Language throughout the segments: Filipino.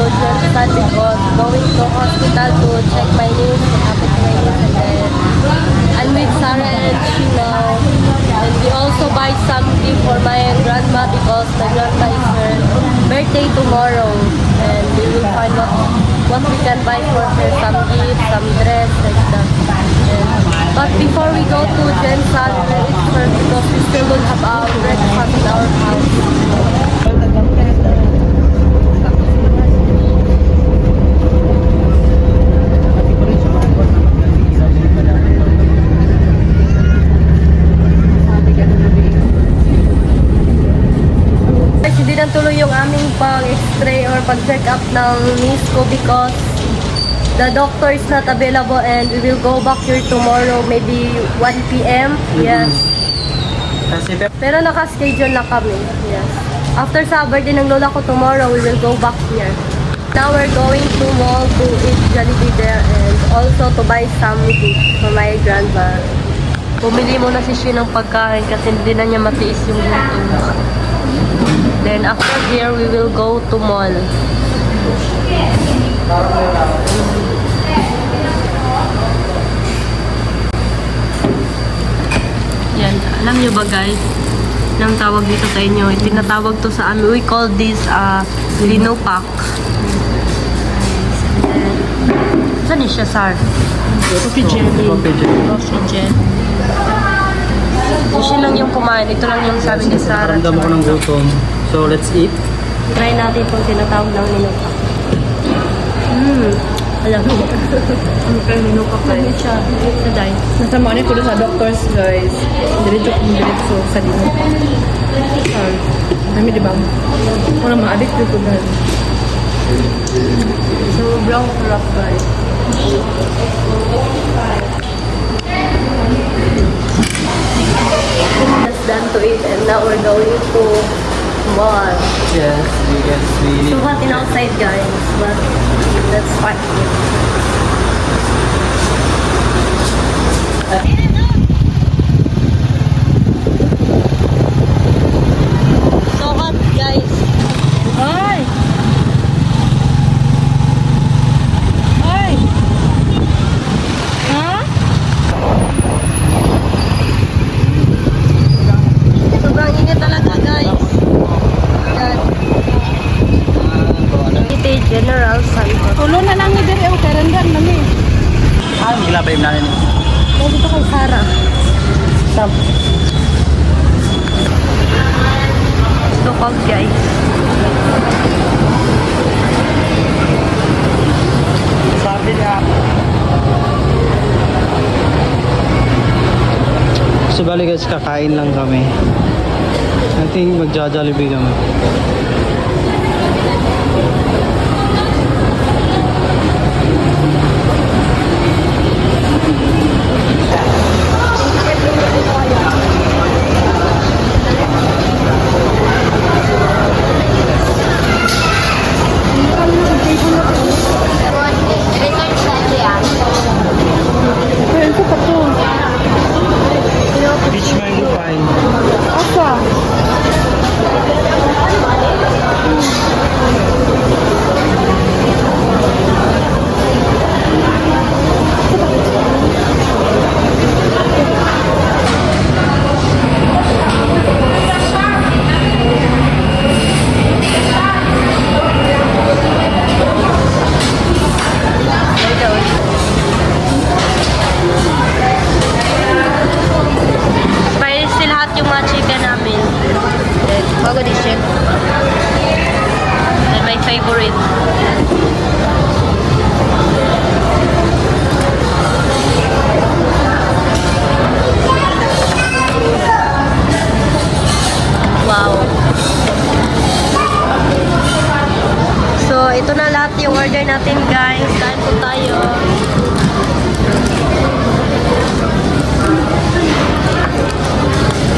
to Jensen because going to hospital to check my knees, what happened to my knees, and then I'm with Sarah and Sheila. And we also buy some gift for my grandma because my grandma is her birthday tomorrow. And we will find what we can buy for her, some gifts, some dress, like that. But before we go to Jensen, we will eat first because we still don't have our breakfast in our house. Guys, hindi na tuloy yung aming pag-x-ray or pag-check up ng knees ko because the doctor is not available and we will go back here tomorrow, maybe 1 p.m. Yes. Pero naka-schedule na kami. Yes. After sa birthday ng lola ko tomorrow, we will go back here. Now we're going to mall to eat Jollibee there and also to buy some gifts for my grandma. Bumili muna si Shin ng pagkain kasi hindi na niya matiis yung gutom. Then after here, we will go to mall. Yan. Alam nyo ba guys, nang tawag dito sa inyo, tinatawag to sa amin. We call this Linopak. Saan siya, Sar? Coffee jelly. Coffee jelly. Siya lang yung kumain. Ito lang yung sabi ni Sarah. Ramdam ako ng gutom. So let's eat. Try natin itong tinatawag ng Linopak. Alam mo. Ano kayo Linopak kayo? Ano siya? Sa dahil. Nasama ni ko sa doctors guys. Diretso sa Linopak. Kami di ba? Wala ma-addict ko dahil. So, brown rock guys. Just done to eat and now we're going to mall. Yes, we So hot in outside guys, but that's fine. So hot guys. Ay! Ay! Ha? Sobrang init talaga guys. Yan. Ito General Santos. Tulo na lang ni Dere o karandan na ni. Ilabay mo namin. Dito kay Sarah. Stop. So cold guys. Sabi niya. So bali guys, kakain lang kami. I think magja-Jollibee kami. Ayun ko pa to. Beach mango pie. Asa? Spicy lahat yung mga chicken namin. Then, bago di siya. And my favorite. Wow. So, ito na lahat yung order natin guys. Kain po tayo.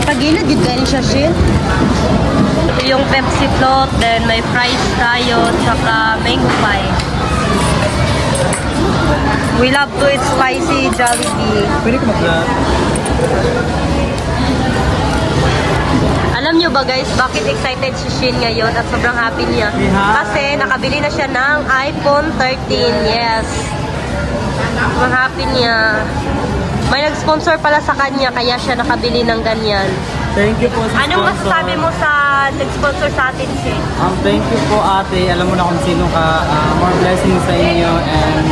Pagilid, yun galing siya, Shin. Ito yung Pepsi float, then may fries tayo, tsaka mango pie. We love to eat spicy Jollibee. Pwede ko mag- Alam Alam nyo ba guys, bakit excited si Shin ngayon at sobrang happy niya? Kasi nakabili na siya ng iPhone 13. Yes. Sobrang happy niya. May nag-sponsor pala sa kanya, kaya siya nakabili ng ganyan. Thank you po sa Anong masasabi mo sa nag-sponsor sa atin, Shin? Thank you po ate. Alam mo na kung sino ka. More blessings sa inyo. And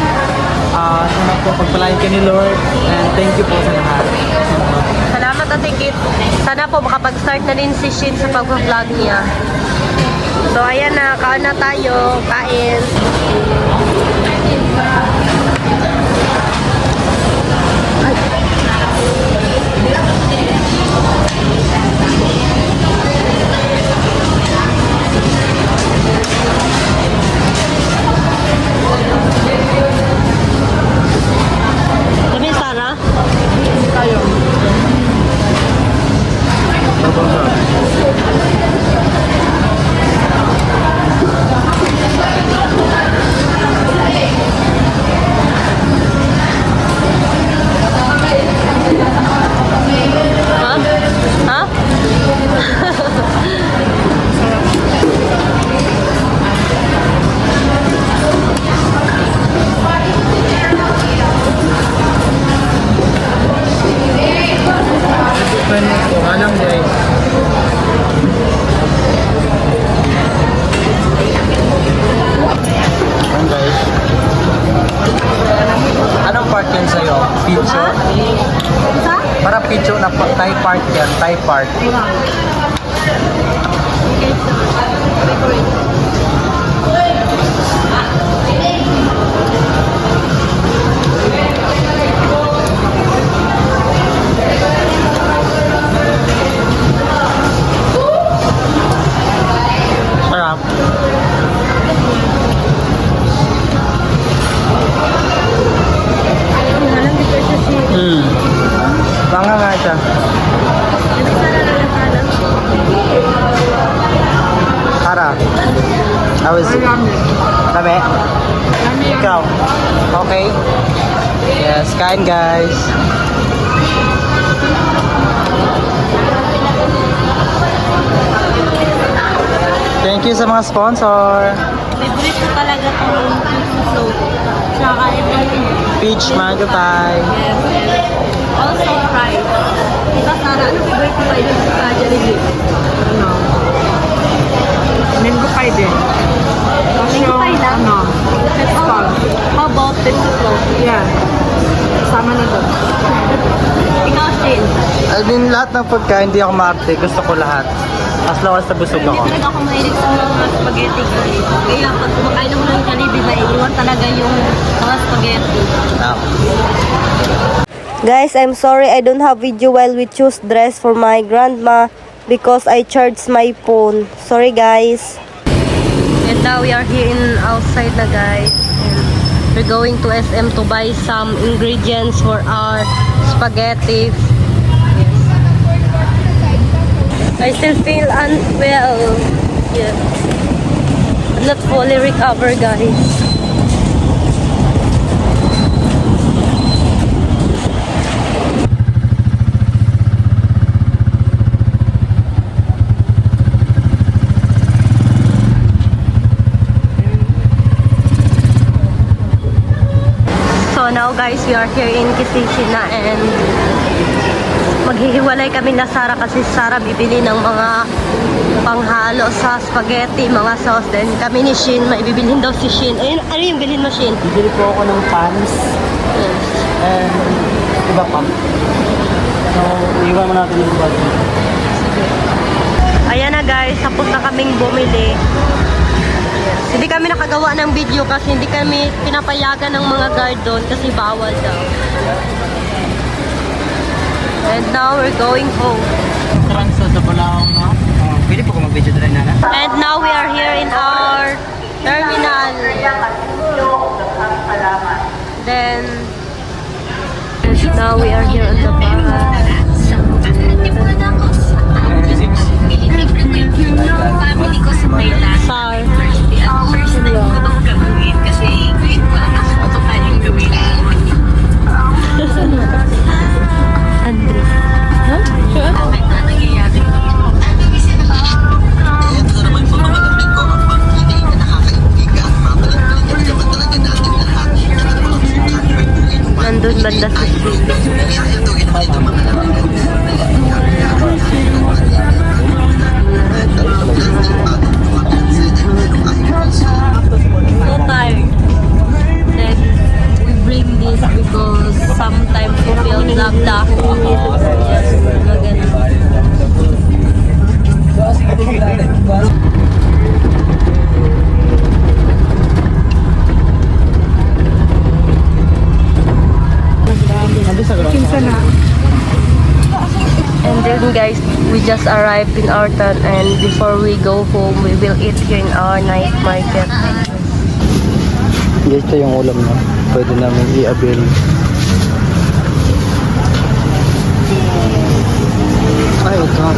sana po pagpalain ka ni Lord. And thank you po sa lahat. Salamat Ate Kit. Sana po makapag-start na rin si Shin sa pag-vlog niya. So ayan na, kain na tayo. Kain. Kami Sarah? Tayo. Ha? Ha? Alam guys. Ayan guys. Anong part yan sa'yo? Picho? Isa? Para picho na Thai part yan. Thai part. Okay, so, Sarap. halang dito siya si... Banga nga siya. Ano sana lalakalan? Tara. How is it? Dami? Ikaw? Okay? Yes, kain guys. Thank you sa mga sponsor. Favorite ko talaga itong float. Tsaka itong Peach mango pie. also fried. Ito Sarah, ano favorite mo kayo sa Jollibee? Ano? Mango pie din. Mango pie lang? Ano? Pepsi. How about Pepsi float? Yeah. Sama na doon. Ikaw, Shin. I mean, lahat ng pagkain, hindi ako maarte. Gusto ko lahat. As long as nabusog Hindi ako. talaga ako mahilig sa mga spaghetti guys. Kaya pag kumakain ako ng Jollibee, maiiwan talaga yung mga spaghetti. Guys, I'm sorry I don't have video while we choose dress for my grandma because I charged my phone. Sorry guys. And now we are here in outside na guys. And we're going to SM to buy some ingredients for our spaghetti. Yes. I still feel unwell. Yes. I'm not fully recovered guys. So now guys, we are here in Kisishina and maghihiwalay kami na Sarah kasi Sarah bibili ng mga panghalo sa spaghetti, mga sauce. Then kami ni Shin, may bibilhin daw si Shin. Ayun, ano yung bilhin mo Shin? Bibili po ako ng pants. And iba pa. So, iwan mo natin yung bag. Ayan na guys, tapos na kaming bumili. Hindi kami nakagawa ng video kasi hindi kami pinapayagan ng mga guard doon kasi bawal daw. And now we're going home. Transa sa Bulaong na. Pwede po ko mag-video doon na. And now we are here in our terminal. Then now we are here on the bus. Sar. Andre. Huh? Sure? We just arrived in our town and before we go home, we will eat here in our night market. Guys, ito yung ulam na pwede namin i-avail. Ay, ito.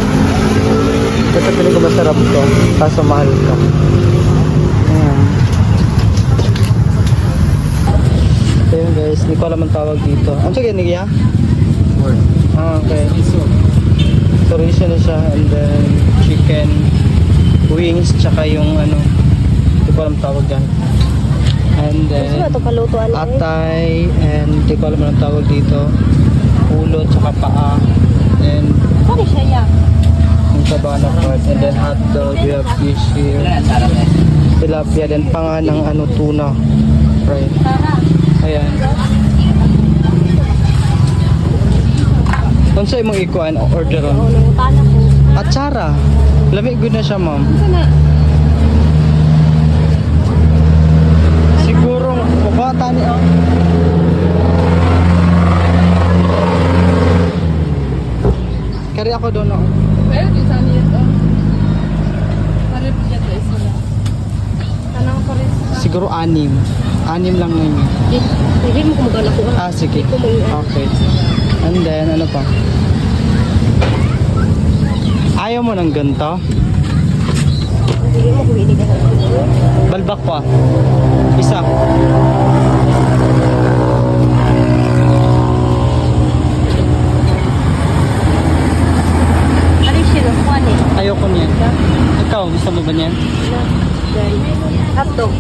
Ito piling ko masarap to. Kaso mahal to. Ayan. So yun guys, hindi ko alam ang tawag dito. Ano siya ganyan? Ah, okay. Chorizo na siya and then chicken wings tsaka yung ano, hindi ko alam tawag dyan. And then Ito kalutuan na atay and hindi ko alam ang tawag dito. Ulo tsaka paa. And Ano siya ya? yung cabana part. And then hot dog, we have fish here. Tilapia, then panga ng ano, tuna. Right. Ayan. Kung sa'yo mong ikuan, order on. Nangutan ako. Atsara. Lamig good na siya, ma'am. Siguro, bukata ni oh. Kari ako doon ako. Pero di sana ito. Parang dito isa lang. Tanang pa rin. Siguro 6. 6 lang ngayon. Hindi mo kumagana ko. Ah, sige. Okay. And then, ano pa? Ayaw mo ng ganito? Hindi mo kumili ka. Balbak pa. Isa. Ano siya? Kuwan eh. Ayoko niyan. Ikaw, gusto mo ba niyan? Hotdog.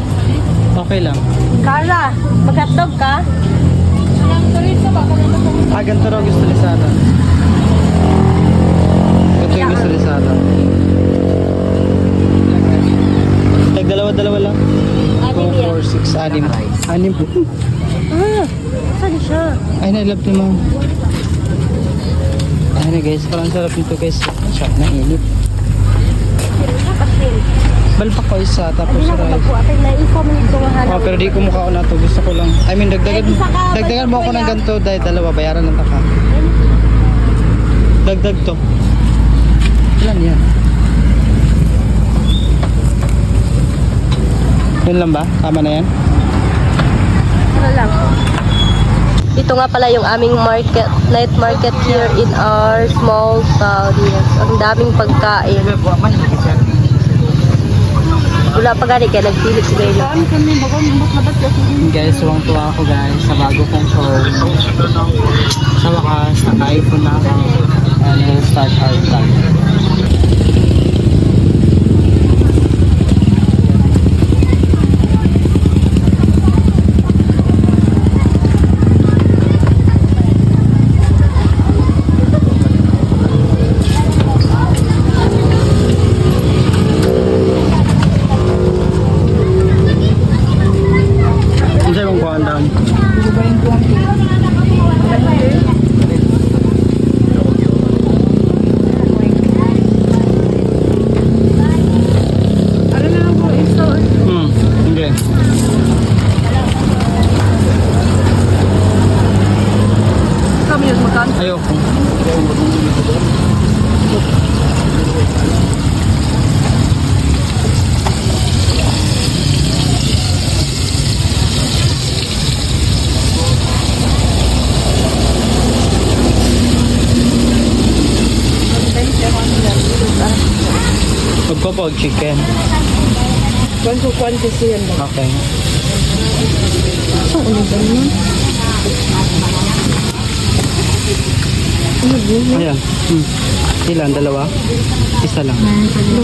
Okay lang. Kara, mag-hotdog ka? Ah, ganito raw gusto ni Sarah. Ito yung gusto ni Sarah. Dalawa-dalawa lang. 2, 4, 6, 6. 6 po. Ah, saan siya? Ay, na-love ni ma'am. Ay na guys, parang sarap nito guys. Sarap na init. Balpak ko isa, tapos Hindi na ako rice. magkuha. Na-inform nito nga Oh, pero di ko mukha ko na to. Gusto ko lang. I mean, dagdagan mo ako ng ganito dahil dalawa. Bayaran ng taka. Dagdag to. Ilan yan? Yun lang ba? Tama na yan? Ano lang. Ito nga pala yung aming market, night market here in our small town. Yes, ang daming pagkain. Wala pa gani kaya nagpilit si Bella. Guys, tuwang-tuwa ako guys sa bago kong phone. Sa wakas, naka-iPhone na ako. And we'll start our vlog. Ano sa'yo mong kuhaan down? Ano na lang po isa? Hindi. Kami yung makan. Ayoko. Magpapag chicken. Kwan ko kwan kasi yan ba? Okay. Saan ulit ba naman? Ano ba? Ayan. Ilan? Dalawa? Isa lang.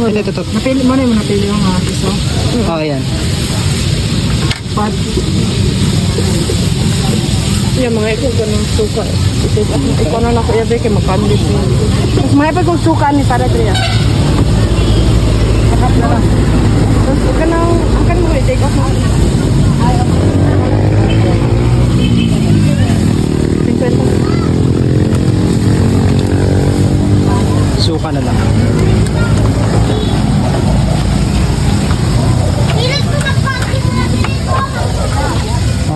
Ito. Napili mo na yung napili yung isa. Oh, ayan. Pat. Yung mga ikaw ko ng suka. Ikaw na lang ko yabe kay makandis mo. Mas mahipag kong suka ni para dito. Sakap na lang. Tapos ang kan mo i-take off mo. 50. Suka na lang.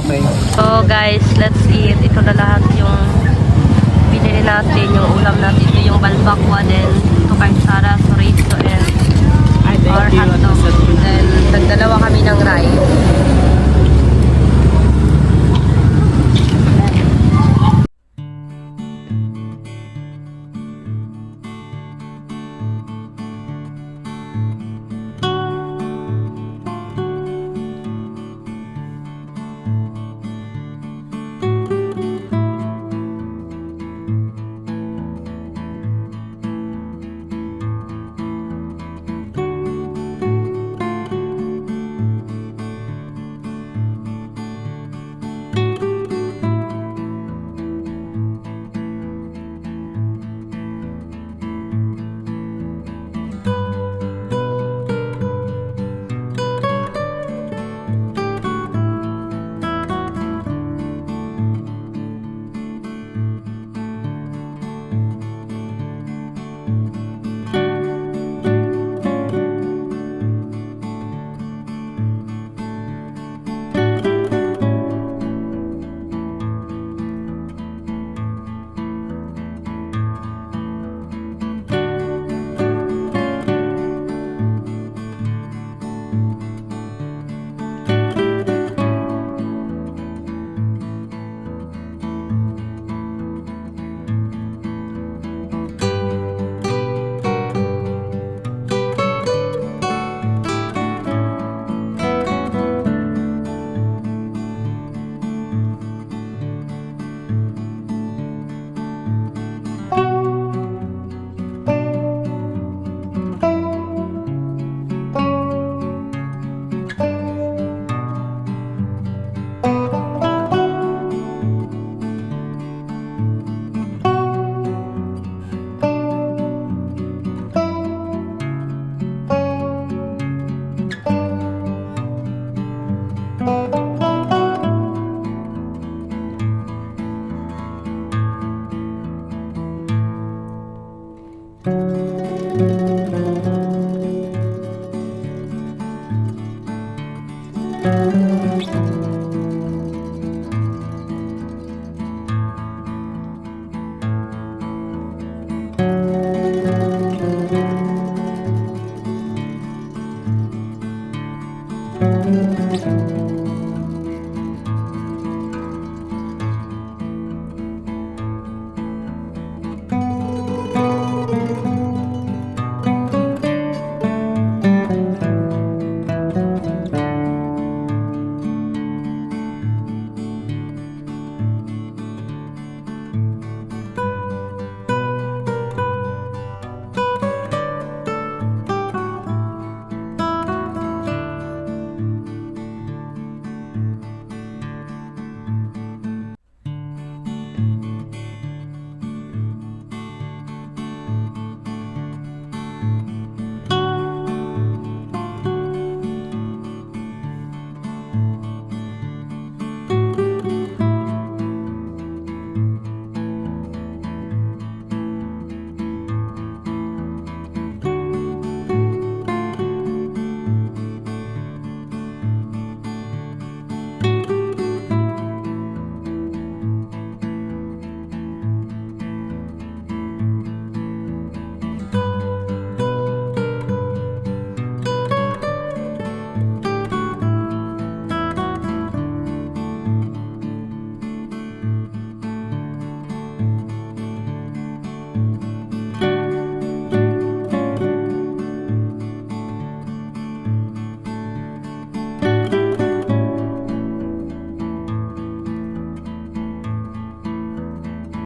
Okay. So guys, let's eat. Ito na lahat yung binili natin, yung ulam natin. Ito yung balbakwa din. Ito Parsara, Chorizo, and or hotdog. Then, nagdalawa kami ng rice.